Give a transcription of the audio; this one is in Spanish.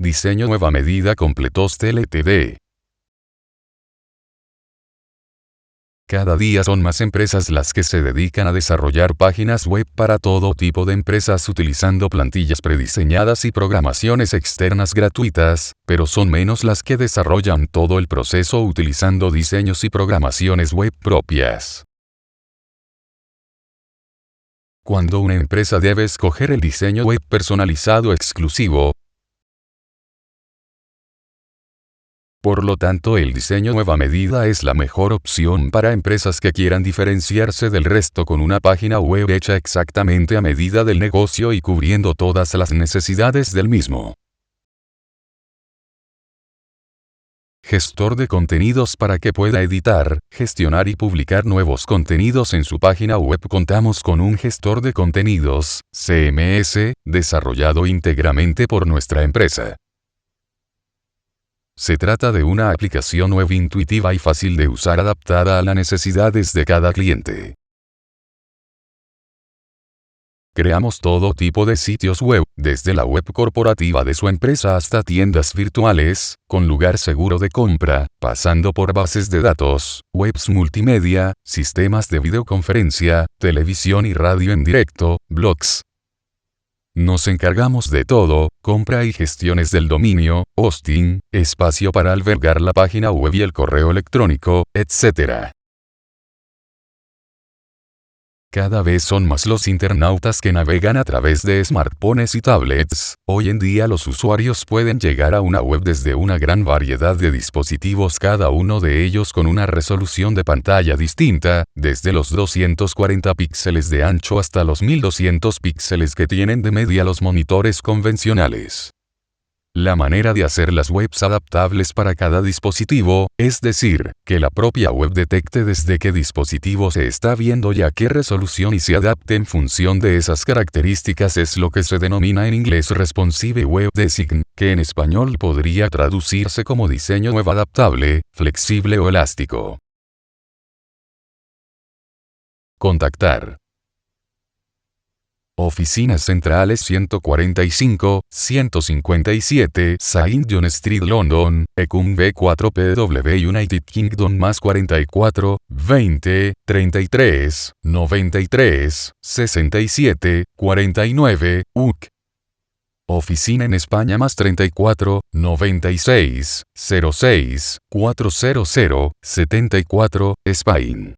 Diseño nueva medida Completos Ltd. Cada día son más empresas las que se dedican a desarrollar páginas web para todo tipo de empresas utilizando plantillas prediseñadas y programaciones externas gratuitas, pero son menos las que desarrollan todo el proceso utilizando diseños y programaciones web propias. Cuando una empresa debe escoger el diseño web personalizado exclusivo, por lo tanto, el diseño nueva medida es la mejor opción para empresas que quieran diferenciarse del resto con una página web hecha exactamente a medida del negocio y cubriendo todas las necesidades del mismo. Gestor de contenidos. Para que pueda editar, gestionar y publicar nuevos contenidos en su página web, contamos con un gestor de contenidos, CMS, desarrollado íntegramente por nuestra empresa. Se trata de una aplicación web intuitiva y fácil de usar, adaptada a las necesidades de cada cliente. Creamos todo tipo de sitios web, desde la web corporativa de su empresa hasta tiendas virtuales, con lugar seguro de compra, pasando por bases de datos, webs multimedia, sistemas de videoconferencia, televisión y radio en directo, blogs. Nos encargamos de todo: compra y gestiones del dominio, hosting, espacio para albergar la página web y el correo electrónico, etc. Cada vez son más los internautas que navegan a través de smartphones y tablets. Hoy en día los usuarios pueden llegar a una web desde una gran variedad de dispositivos, cada uno de ellos con una resolución de pantalla distinta, desde los 240 píxeles de ancho hasta los 1200 píxeles que tienen de media los monitores convencionales. La manera de hacer las webs adaptables para cada dispositivo, es decir, que la propia web detecte desde qué dispositivo se está viendo y a qué resolución y se adapte en función de esas características, es lo que se denomina en inglés Responsive Web Design, que en español podría traducirse como diseño web adaptable, flexible o elástico. Contactar: Oficinas centrales 145, 157 St. John Street, London, Ecum B4PW, United Kingdom, más 44, 20, 33, 93, 67, 49, UK. Oficina en España, más 34, 96, 06, 400, 74, Spain.